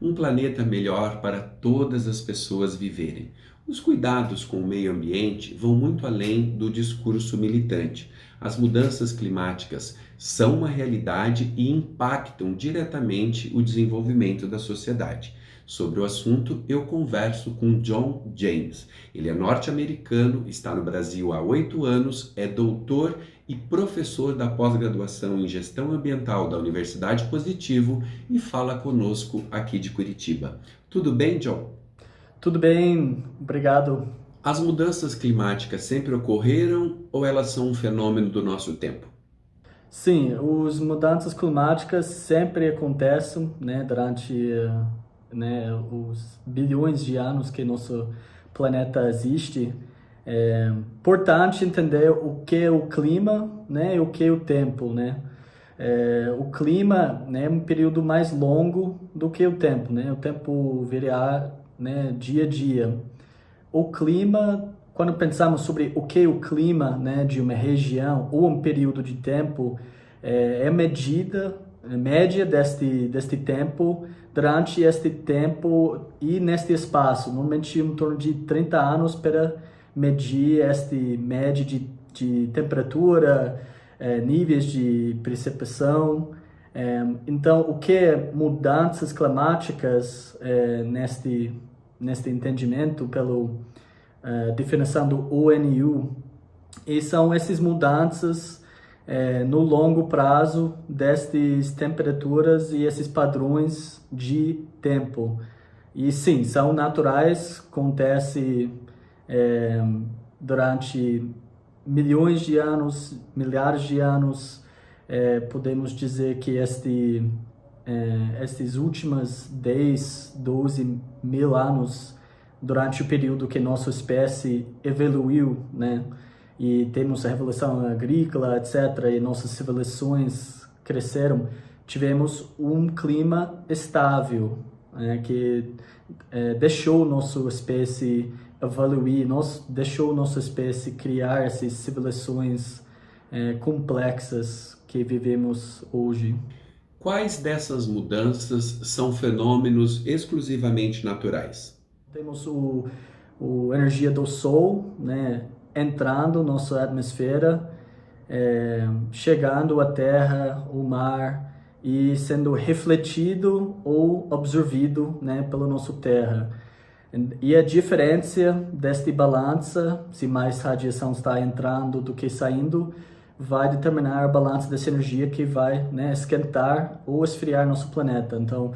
um planeta melhor para todas as pessoas viverem. Os cuidados com o meio ambiente vão muito além do discurso militante. As mudanças climáticas são uma realidade e impactam diretamente o desenvolvimento da sociedade. Sobre o assunto, eu converso com John James. Ele é norte-americano, está no Brasil há 8 anos, é doutor e professor da pós-graduação em Gestão Ambiental da Universidade Positivo e fala conosco aqui de Curitiba. Tudo bem, John? Tudo bem, obrigado. As mudanças climáticas sempre ocorreram ou elas são um fenômeno do nosso tempo? Sim, as mudanças climáticas sempre acontecem, né, durante, os bilhões de anos que nosso planeta existe. É importante entender o que é o clima, né, e o que é o tempo, né. O clima, né, é um período mais longo do que o tempo, né. O tempo varia, né, dia a dia. O clima, quando pensamos sobre o que é o clima, né, de uma região ou um período de tempo, média deste tempo durante este tempo e neste espaço. Normalmente em torno de 30 anos para medir este média de temperatura, níveis de precipitação. Então, o que é mudanças climáticas neste entendimento pelo definição do ONU, e são essas mudanças no longo prazo destas temperaturas e esses padrões de tempo. E sim, são naturais, acontece durante milhões de anos, milhares de anos. Podemos dizer que estes últimos 10, 12 mil anos, durante o período que nossa espécie evoluiu, né? E temos a revolução agrícola, etc., e nossas civilizações cresceram, tivemos um clima estável, né? Que deixou nossa espécie evoluir, deixou nossa espécie criar essas civilizações complexas que vivemos hoje. Quais dessas mudanças são fenômenos exclusivamente naturais? Temos o energia do Sol, né, entrando na nossa atmosfera, chegando à Terra, o mar, e sendo refletido ou absorvido, né, pela nossa Terra. E a diferença desta balança, se mais radiação está entrando do que saindo, vai determinar a balança dessa energia que vai, né, esquentar ou esfriar nosso planeta. Então,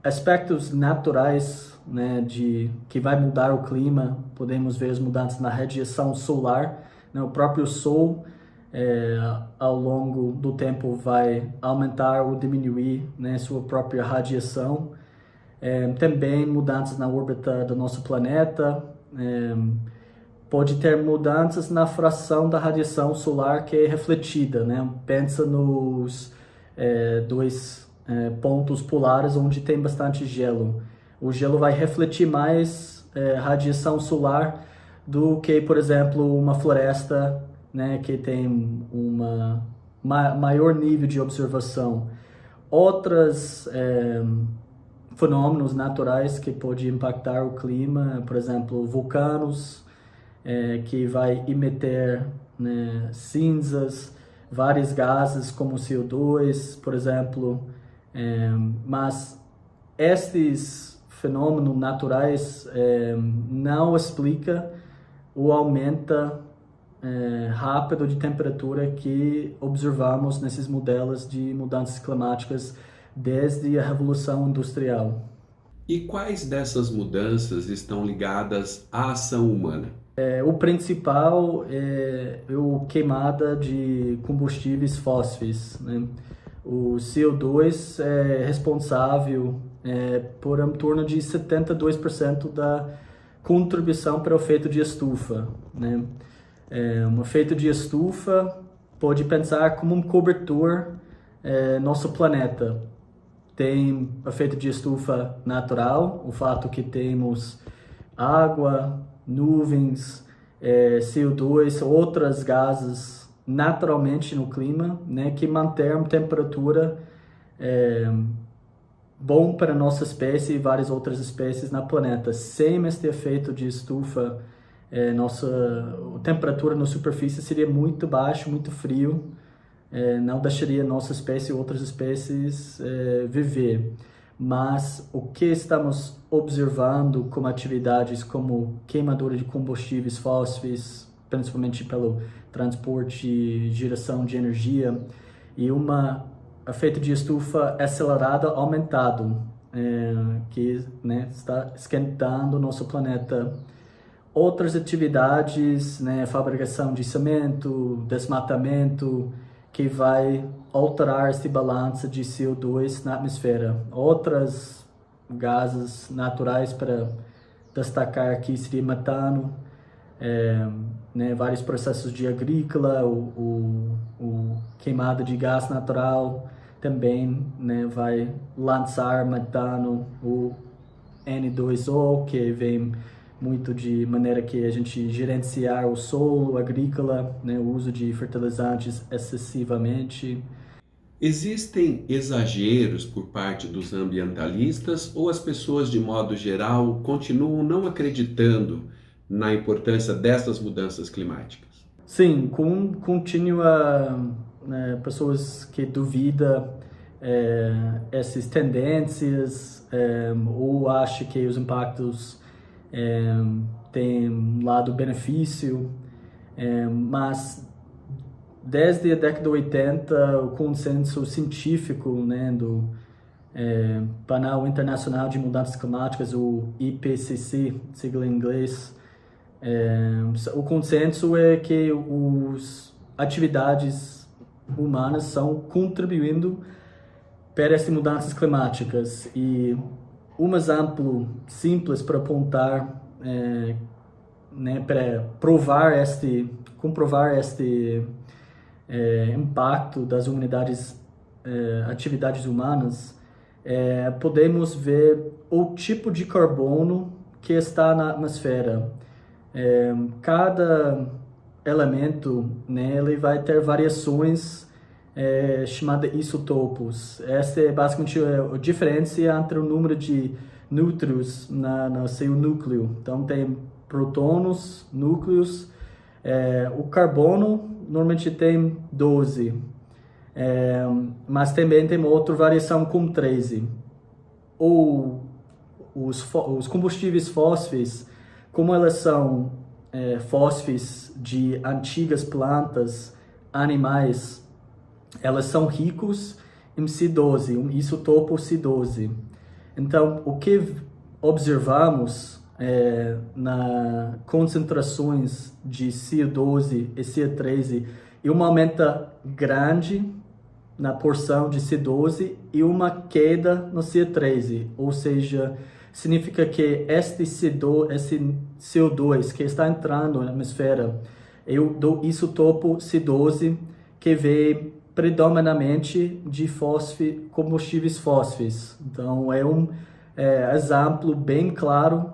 aspectos naturais, né, que vai mudar o clima, podemos ver as mudanças na radiação solar, né, o próprio Sol, ao longo do tempo vai aumentar ou diminuir, né, sua própria radiação. Também mudanças na órbita do nosso planeta, pode ter mudanças na fração da radiação solar que é refletida, né? Pensa nos dois pontos polares onde tem bastante gelo. O gelo vai refletir mais radiação solar do que, por exemplo, uma floresta, né, que tem maior nível de observação. Outras fenômenos naturais que podem impactar o clima, por exemplo, vulcanos, que vai emitir, né, cinzas, vários gases como CO2, por exemplo. Mas estes fenômenos naturais não explicam o aumento rápido de temperatura que observamos nesses modelos de mudanças climáticas desde a Revolução Industrial. E quais dessas mudanças estão ligadas à ação humana? O principal é a queimada de combustíveis fósseis, né? O CO2 é responsável por em torno de 72% da contribuição para o efeito de estufa, né? Um efeito de estufa pode pensar como um cobertor nosso planeta. Tem efeito de estufa natural, o fato que temos água, nuvens, CO2, outros gases naturalmente no clima, né, que mantém a temperatura bom para a nossa espécie e várias outras espécies na planeta. Sem este efeito de estufa, a temperatura na superfície seria muito baixa, muito frio, não deixaria nossa espécie e outras espécies viver. Mas o que estamos observando como atividades como queimadura de combustíveis fósseis, principalmente pelo transporte e geração de energia, e efeito de estufa acelerado, aumentado, que está esquentando nosso planeta. Outras atividades, fabricação de cimento, desmatamento, que vai alterar esse balanço de CO2 na atmosfera. Outras gases naturais para destacar aqui seria metano, vários processos de agrícola, o queimada de gás natural também vai lançar metano, o N2O, que vem muito de maneira que a gente gerenciar o solo agrícola, o uso de fertilizantes excessivamente. Existem exageros por parte dos ambientalistas ou as pessoas, de modo geral, continuam não acreditando na importância dessas mudanças climáticas? Sim, continua pessoas que duvidam essas tendências ou acham que os impactos têm um lado benefício, mas desde a década de 80 o consenso científico do Painel Internacional de Mudanças Climáticas, o IPCC, sigla em inglês, o consenso é que as atividades humanas estão contribuindo para essas mudanças climáticas. E um exemplo simples para apontar, para comprovar este impacto das atividades humanas, podemos ver o tipo de carbono que está na atmosfera. Cada elemento, ele vai ter variações chamadas isotopos. Essa é basicamente a diferença entre o número de núcleos no seu núcleo. Então tem prótons, núcleos. O carbono normalmente tem 12, mas também tem outra variação com 13. Os combustíveis fósseis, como elas são fósseis de antigas plantas, animais, elas são ricos em C12, um isotopo C12. Então, o que observamos nas concentrações de CO12 e C13 é uma aumento grande na porção de C12 e uma queda no C13, ou seja, significa que esse CO2 que está entrando na atmosfera é do isotopo C12, que vem predominantemente de combustíveis fósseis. Então, é um exemplo bem claro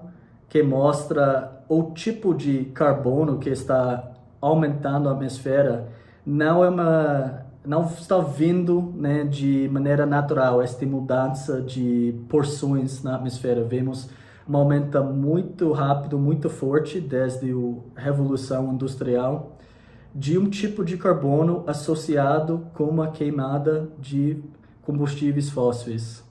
que mostra o tipo de carbono que está aumentando a atmosfera. Não está vindo de maneira natural esta mudança de porções na atmosfera. Vemos um aumento muito rápido, muito forte desde a Revolução Industrial de um tipo de carbono associado com a queimada de combustíveis fósseis.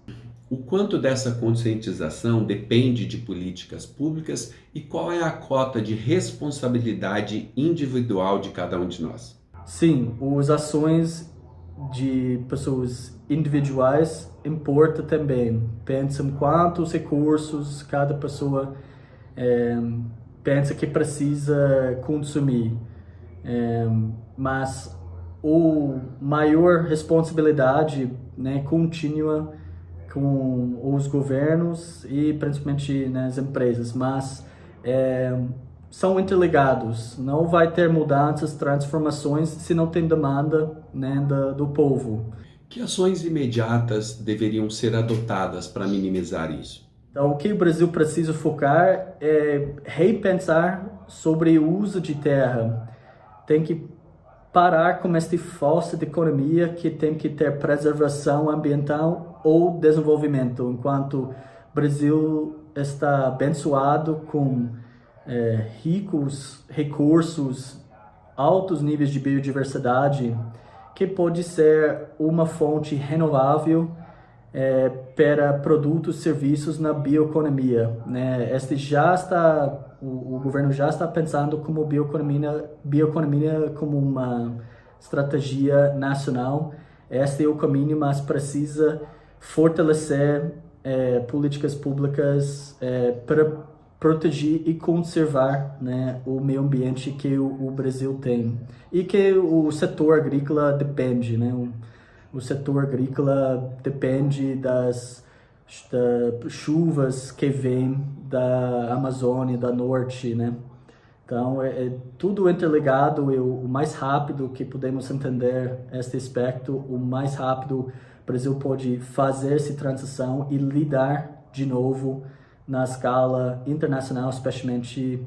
O quanto dessa conscientização depende de políticas públicas e qual é a cota de responsabilidade individual de cada um de nós? Sim, as ações de pessoas individuais importam também. Pensam quantos recursos cada pessoa pensa que precisa consumir. Mas a maior responsabilidade continua com os governos e principalmente nas empresas, mas são interligados. Não vai ter mudanças, transformações se não tem demanda do povo. Que ações imediatas deveriam ser adotadas para minimizar isso? Então, o que o Brasil precisa focar é repensar sobre o uso de terra. Tem que parar com esta falsa dicotomia que tem que ter preservação ambiental ou desenvolvimento, enquanto o Brasil está abençoado com ricos recursos, altos níveis de biodiversidade, que pode ser uma fonte renovável para produtos e serviços na bioeconomia, né? O governo já está pensando como bioeconomia como uma estratégia nacional. Este é o caminho, mas precisa fortalecer políticas públicas para proteger e conservar, né, o meio ambiente que o Brasil tem e que o setor agrícola depende, né? O setor agrícola depende das chuvas que vêm da Amazônia, da Norte, né? Então, é tudo interligado e o mais rápido que podemos entender este aspecto, o mais rápido o Brasil pode fazer essa transição e lidar de novo na escala internacional, especialmente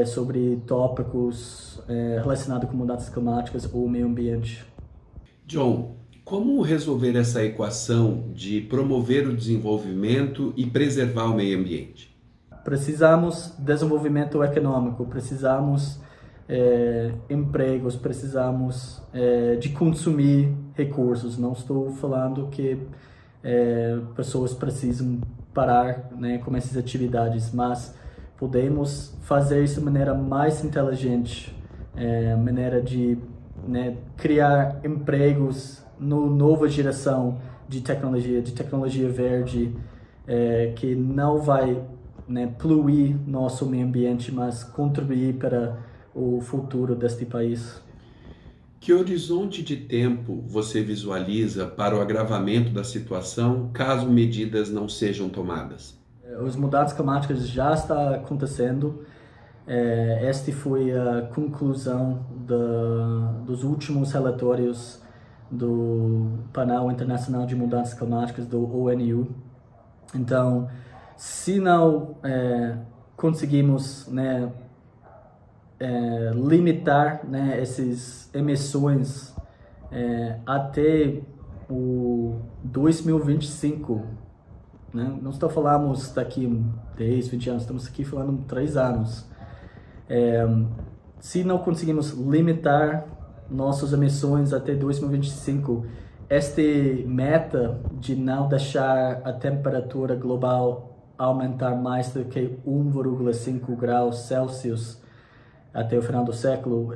sobre tópicos relacionados com mudanças climáticas ou meio ambiente. John, como resolver essa equação de promover o desenvolvimento e preservar o meio ambiente? Precisamos de desenvolvimento econômico, precisamos empregos, precisamos de consumir recursos. Não estou falando que pessoas precisam parar, né, com essas atividades, mas podemos fazer isso de maneira mais inteligente, maneira de, né, criar empregos no nova geração de tecnologia verde, que não vai, né, poluir nosso meio ambiente, mas contribuir para o futuro deste país. Que horizonte de tempo você visualiza para o agravamento da situação caso medidas não sejam tomadas? As mudanças climáticas já estão acontecendo. Esta foi a conclusão dos últimos relatórios do Painel Internacional de Mudanças Climáticas, do ONU. Então, se não conseguimos, né, limitar, né, essas emissões até o 2025, né? Não estou falando daqui 10, 20 anos, estamos aqui falando 3 anos. Se não conseguimos limitar nossas emissões até 2025, esta meta de não deixar a temperatura global aumentar mais do que 1,5 graus Celsius até o final do século,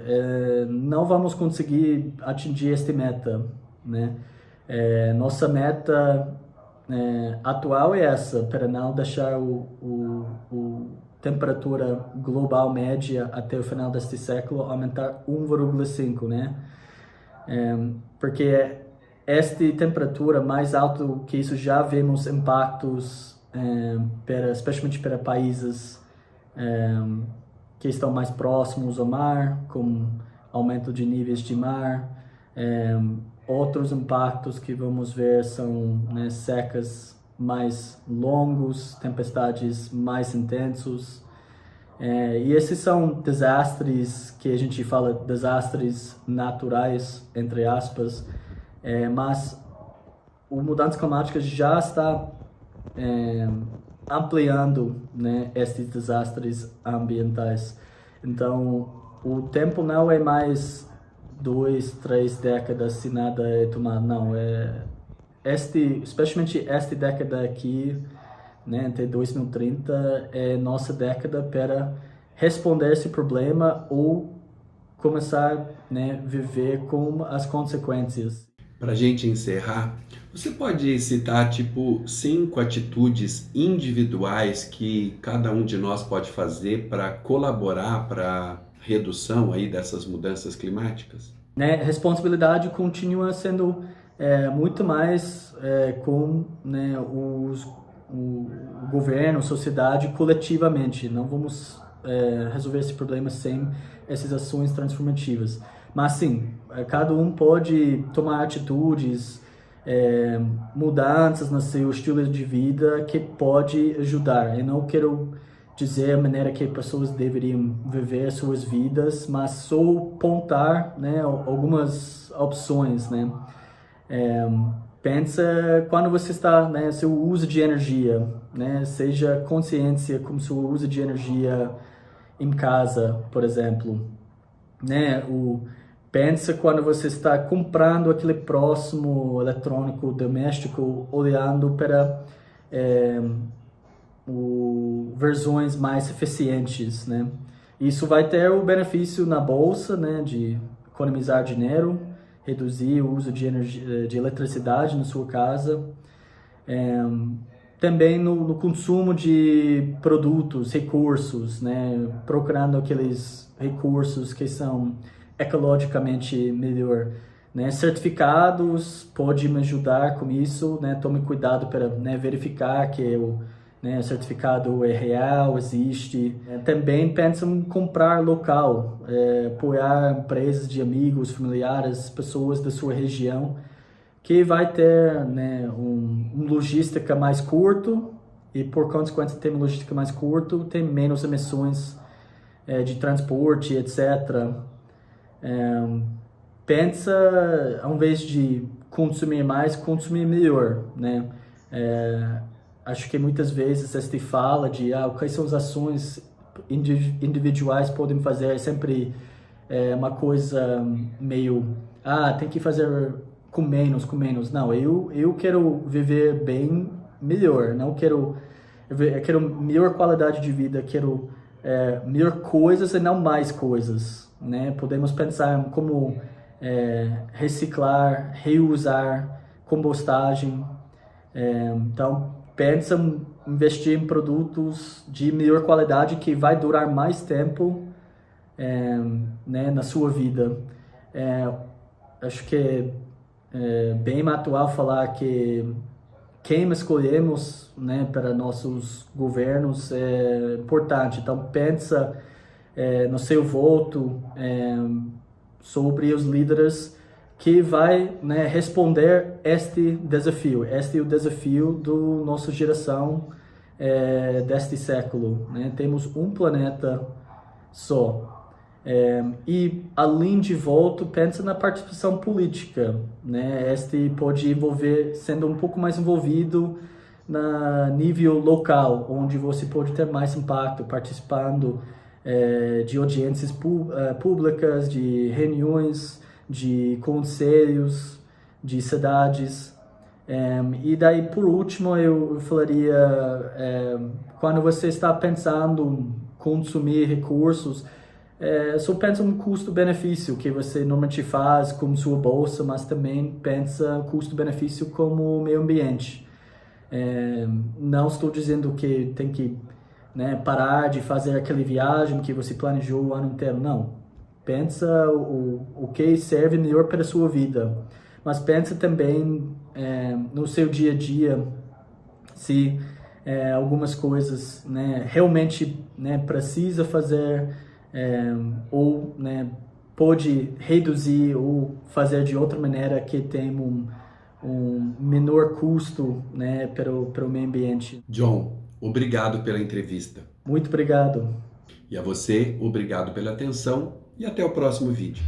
não vamos conseguir atingir esta meta, né? Nossa meta atual é essa, para não deixar a temperatura global média até o final deste século aumentar 1,5, né? Porque esta temperatura mais alta que isso já vemos impactos, especialmente para países que estão mais próximos ao mar, com aumento de níveis de mar. Outros impactos que vamos ver são, né, secas mais longos, tempestades mais intensos. E esses são desastres que a gente fala desastres naturais, entre aspas, mas o mudança climática já está ampliando, né, esses desastres ambientais. Então, o tempo não é mais 2, 3 décadas se nada é tomado, não. Especialmente esta década aqui, né, até 2030, é nossa década para responder esse problema ou começar, né, viver com as consequências. Para a gente encerrar, você pode citar 5 atitudes individuais que cada um de nós pode fazer para colaborar para a redução aí dessas mudanças climáticas? Né, responsabilidade continua sendo muito mais com, né, o governo, a sociedade coletivamente. Não vamos resolver esse problema sem essas ações transformativas. Mas sim, cada um pode tomar atitudes, mudanças no seu estilo de vida que pode ajudar. Eu não quero dizer a maneira que pessoas deveriam viver suas vidas, mas só apontar, né, algumas opções, né? Pensa quando você está, né, seu uso de energia, né, seja consciência como seu uso de energia em casa, por exemplo, né, pensa quando você está comprando aquele próximo eletrônico doméstico, olhando para versões mais eficientes, né? Isso vai ter o benefício na bolsa, né, de economizar dinheiro, reduzir o uso de energia, de eletricidade na sua casa, também no consumo de produtos, recursos, né, procurando aqueles recursos que são ecologicamente melhor, né? Certificados pode me ajudar com isso, né? Tome cuidado para, né, verificar que o certificado é real, existe. Também pensa em comprar local, apoiar empresas de amigos, familiares, pessoas da sua região, que vai ter, né, logística mais curto e, por consequência, tem uma logística mais curto, tem menos emissões de transporte, etc. Pensa, ao invés de consumir mais, consumir melhor, né? Acho que muitas vezes esta fala de quais são as ações individuais podem fazer é sempre uma coisa meio tem que fazer com menos. Não, eu quero viver bem melhor, não quero eu quero melhor qualidade de vida, quero melhor coisas e não mais coisas, né? Podemos pensar como reciclar, reusar, compostagem. Então, pensa em investir em produtos de melhor qualidade que vai durar mais tempo, né, na sua vida. Acho que é bem atual falar que quem escolhemos, né, para nossos governos é importante. Então, pensa no seu voto sobre os líderes que vai, né, responder este desafio. Este é o desafio da nossa geração deste século, né? Temos um planeta só. E além de voto, pensa na participação política, né? Este pode envolver, sendo um pouco mais envolvido na nível local, onde você pode ter mais impacto, participando de audiências públicas, de reuniões, de conselhos, de cidades. E daí, por último, eu falaria, quando você está pensando em consumir recursos, só pensa no custo-benefício que você normalmente faz com sua bolsa, mas também pensa custo-benefício como meio ambiente. Não estou dizendo que tem que, né, parar de fazer aquela viagem que você planejou o ano inteiro, não. Pensa o que serve melhor para a sua vida, mas pensa também no seu dia a dia, se algumas coisas, né, realmente, né, precisa fazer, ou, né, pode reduzir ou fazer de outra maneira que tenha um menor custo, né, para o meio ambiente. John, obrigado pela entrevista. Muito obrigado. E a você, obrigado pela atenção e até o próximo vídeo.